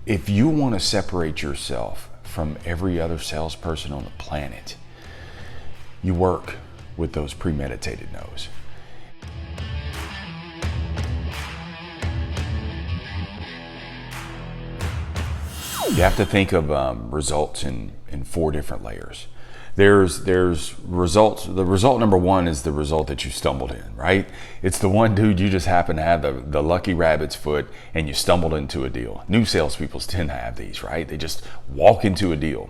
If you want to separate yourself from every other salesperson on the planet, you work with those premeditated no's. You have to think of results in 4 different layers. There's results. The result number 1 is the result that you stumbled in, right? It's the one, dude, you just happen to have the lucky rabbit's foot and you stumbled into a deal. New salespeople tend to have these, right? They just walk into a deal.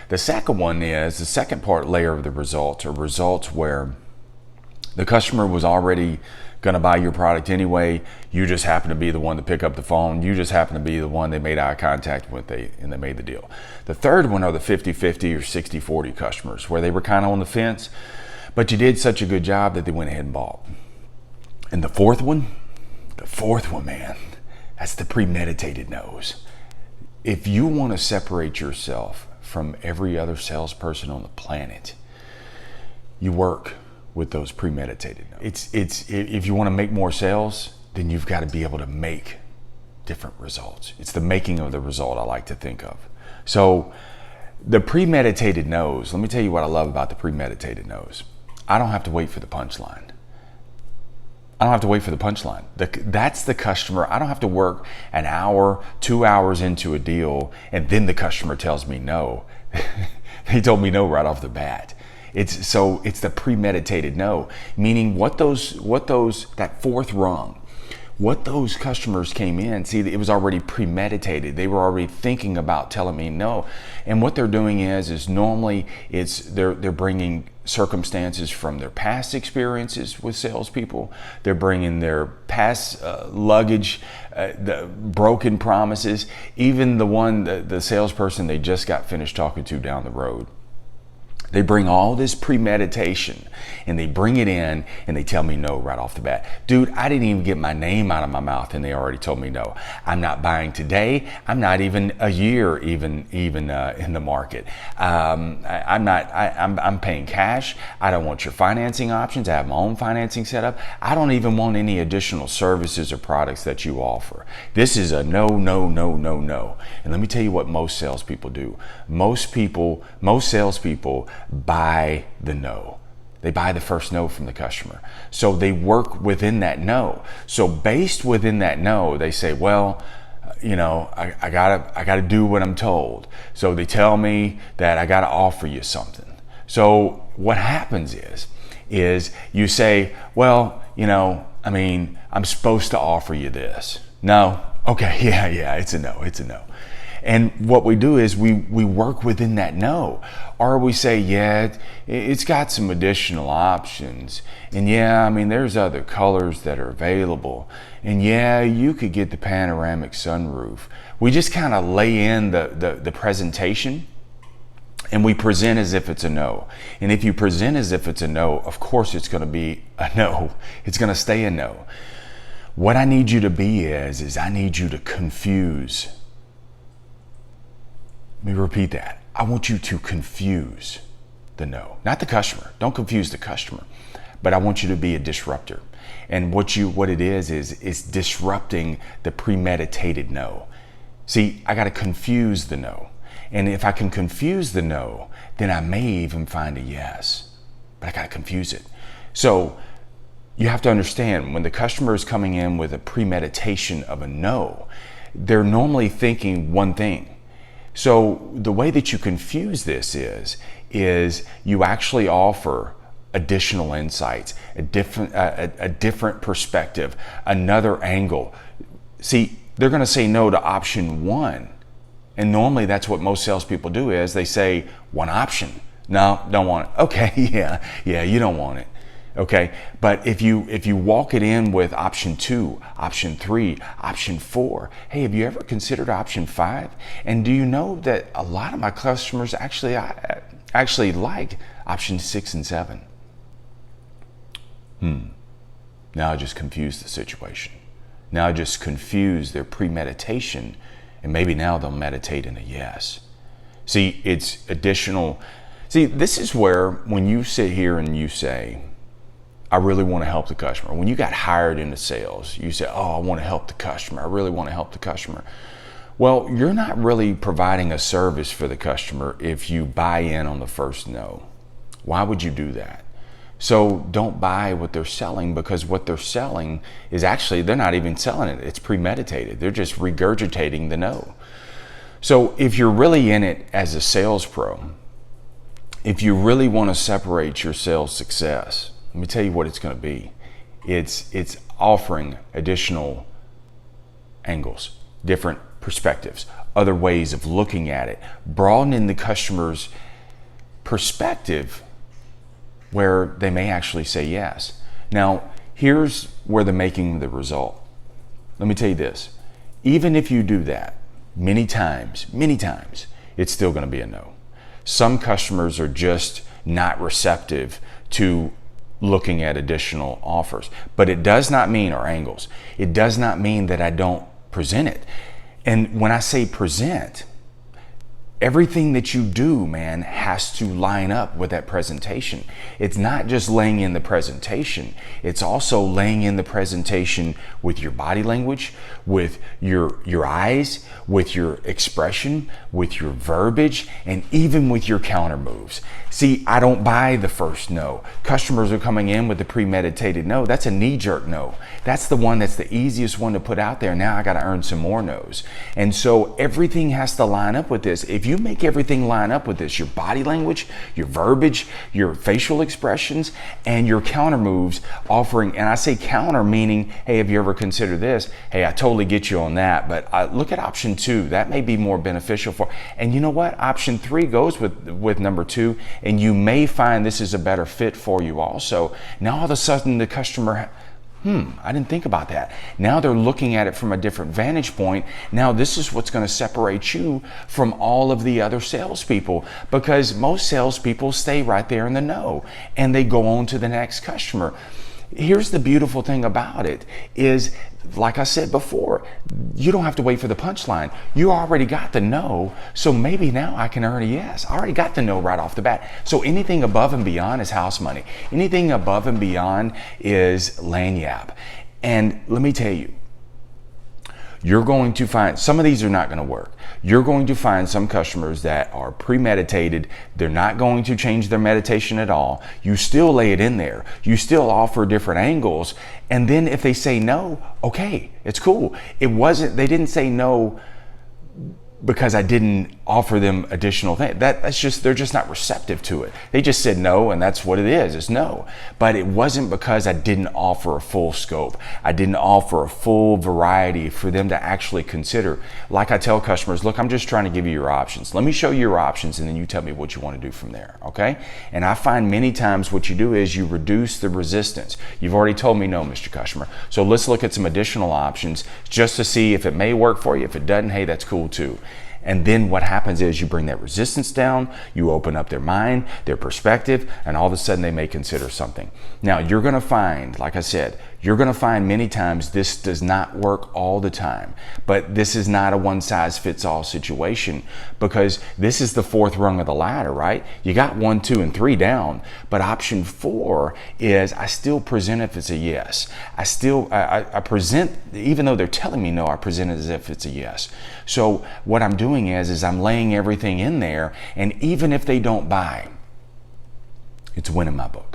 The second one is the second layer of the results are results where the customer was already going to buy your product anyway. You just happen to be the one to pick up the phone. You just happen to be the one they made eye contact with and they made the deal. The third one are the 50-50 or 60-40 customers where they were kind of on the fence, but you did such a good job that they went ahead and bought. And the fourth one, man, that's the premeditated no's. If you want to separate yourself from every other salesperson on the planet, you work with those premeditated no's. If you want to make more sales, then you've got to be able to make different results. It's the making of the result I like to think of. So the premeditated no's, let me tell you what I love about the premeditated no's. I don't have to wait for the punchline. That's the customer. I don't have to work an hour, 2 hours into a deal, and then the customer tells me no. They told me no right off the bat. It's the premeditated no, meaning that fourth rung, what those customers came in, see, it was already premeditated. They were already thinking about telling me no. And what they're doing is normally they're bringing circumstances from their past experiences with salespeople. They're bringing their past luggage, the broken promises, even the salesperson they just got finished talking to down the road. They bring all this premeditation and they bring it in and they tell me no right off the bat. Dude, I didn't even get my name out of my mouth and they already told me no. I'm not buying today. I'm not even a year even in the market. I'm paying cash. I don't want your financing options. I have my own financing set up. I don't even want any additional services or products that you offer. This is a no, no, no, no, no. And let me tell you what most salespeople do. Most salespeople buy the no. They buy the first no from the customer. So they work within that no. So based within that no, they say, well, I gotta do what I'm told. So they tell me that I gotta offer you something. So what happens is you say, well, I'm supposed to offer you this. No. Okay, yeah, it's a no. And what we do is we work within that no. Or we say, yeah, it's got some additional options. And yeah, there's other colors that are available. And yeah, you could get the panoramic sunroof. We just kind of lay in the presentation and we present as if it's a no. And if you present as if it's a no, of course it's going to be a no. It's going to stay a no. What I need you to be is I need you to confuse. Let me repeat that. I want you to confuse the no, not the customer. Don't confuse the customer, but I want you to be a disruptor. And what it is disrupting the premeditated no. See, I got to confuse the no. And if I can confuse the no, then I may even find a yes, but I got to confuse it. So you have to understand when the customer is coming in with a premeditation of a no, they're normally thinking one thing. So the way that you confuse this is you actually offer additional insights, a different perspective, another angle. See, they're going to say no to option 1. And normally that's what most salespeople do is they say one option. No, don't want it. Okay, yeah, you don't want it. Okay, but if you walk it in with option 2, option 3, option 4, hey, have you ever considered option 5? And do you know that a lot of my customers actually like option 6 and 7? Now I just confused the situation. Now I just confused their premeditation, and maybe now they'll meditate in a yes. See, it's additional. See, this is where when you sit here and you say, I really want to help the customer. When you got hired into sales, you say, oh, I want to help the customer. I really want to help the customer. Well, you're not really providing a service for the customer if you buy in on the first no. Why would you do that? So don't buy what they're selling, because what they're selling is actually, they're not even selling it. It's premeditated. They're just regurgitating the no. So if you're really in it as a sales pro, if you really want to separate your sales success, let me tell you what it's going to be. It's offering additional angles, different perspectives, other ways of looking at it, broadening the customer's perspective where they may actually say yes. Now, here's where they're making the result. Let me tell you this. Even if you do that many times, it's still going to be a no. Some customers are just not receptive to looking at additional offers, but it does not mean, or angles, it does not mean that I don't present it. And when I say present, everything that you do, man, has to line up with that presentation. It's not just laying in the presentation. It's also laying in the presentation with your body language, with your eyes, with your expression, with your verbiage, and even with your counter moves. See, I don't buy the first no. Customers are coming in with the premeditated no. That's a knee-jerk no. That's the one that's the easiest one to put out there. Now I got to earn some more no's. And so everything has to line up with this. If you make everything line up with this, your body language, your verbiage, your facial expressions, and your counter moves, offering, and I say counter meaning, hey, have you ever considered this? Hey, I totally get you on that, but look at option 2. That may be more beneficial for, and you know what? Option 3 goes with number 2, and you may find this is a better fit for you also. Now all of a sudden the customer, I didn't think about that. Now they're looking at it from a different vantage point. Now this is what's going to separate you from all of the other salespeople, because most salespeople stay right there in the no and they go on to the next customer. Here's the beautiful thing about it is, like I said before, you don't have to wait for the punchline. You already got the no, so maybe now I can earn a yes. I already got the no right off the bat. So anything above and beyond is house money. Anything above and beyond is lagniappe. And let me tell you, you're going to find, some of these are not going to work. You're going to find some customers that are premeditated. They're not going to change their meditation at all. You still lay it in there. You still offer different angles. And then if they say no, okay, it's cool. They didn't say no because I didn't offer them additional things. That's just, they're just not receptive to it. They just said no, and that's what it is. It's no. But it wasn't because I didn't offer a full scope. I didn't offer a full variety for them to actually consider. Like I tell customers, look, I'm just trying to give you your options. Let me show you your options, and then you tell me what you want to do from there, okay? And I find many times what you do is you reduce the resistance. You've already told me no, Mr. Customer. So let's look at some additional options just to see if it may work for you. If it doesn't, hey, that's cool too. And then what happens is you bring that resistance down, you open up their mind, their perspective, and all of a sudden they may consider something. Now you're going to find, like I said, you're going to find many times this does not work all the time, but this is not a one-size-fits-all situation, because this is the 4th rung of the ladder, right? You got 1, 2, and 3 down, but option 4 is I still present if it's a yes. I present, even though they're telling me no, I present it as if it's a yes. So what I'm doing is I'm laying everything in there, and even if they don't buy, it's a win in my book.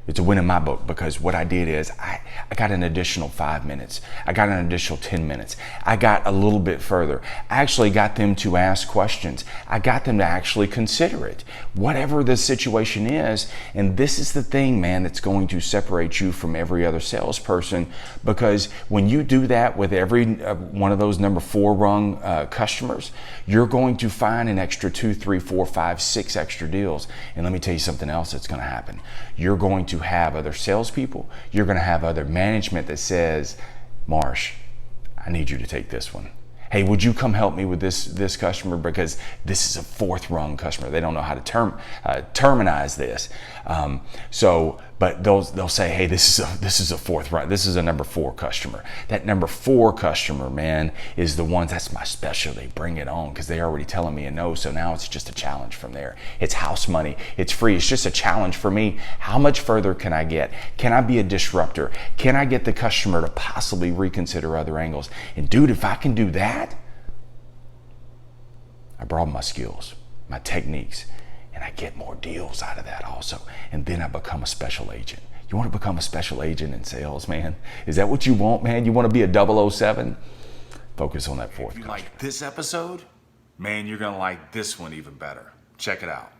It's a win in my book, because what I did is I got an additional 5 minutes. I got an additional 10 minutes. I got a little bit further. I actually got them to ask questions. I got them to actually consider it, whatever the situation is. And this is the thing, man, that's going to separate you from every other salesperson, because when you do that with every one of those number 4 rung customers, you're going to find an extra 2, 3, 4, 5, 6 extra deals. And let me tell you something else that's going to happen. You're going to have other salespeople. You're going to have other management that says, Marsh, I need you to take this one. Hey, would you come help me with this customer, because this is a 4th rung customer. They don't know how to terminize this. But they'll say, hey, this is a 4th rung. This is a number 4 customer. That number 4 customer, man, is the ones, that's my specialty. Bring it on, because they're already telling me a no. So now it's just a challenge from there. It's house money. It's free. It's just a challenge for me. How much further can I get? Can I be a disruptor? Can I get the customer to possibly reconsider other angles? And dude, if I can do that, broaden my skills, my techniques, and I get more deals out of that also. And then I become a special agent. You want to become a special agent in sales, man? Is that what you want, man? You want to be a 007? Focus on that fourth. If you like this episode, man, you're going to like this one even better. Check it out.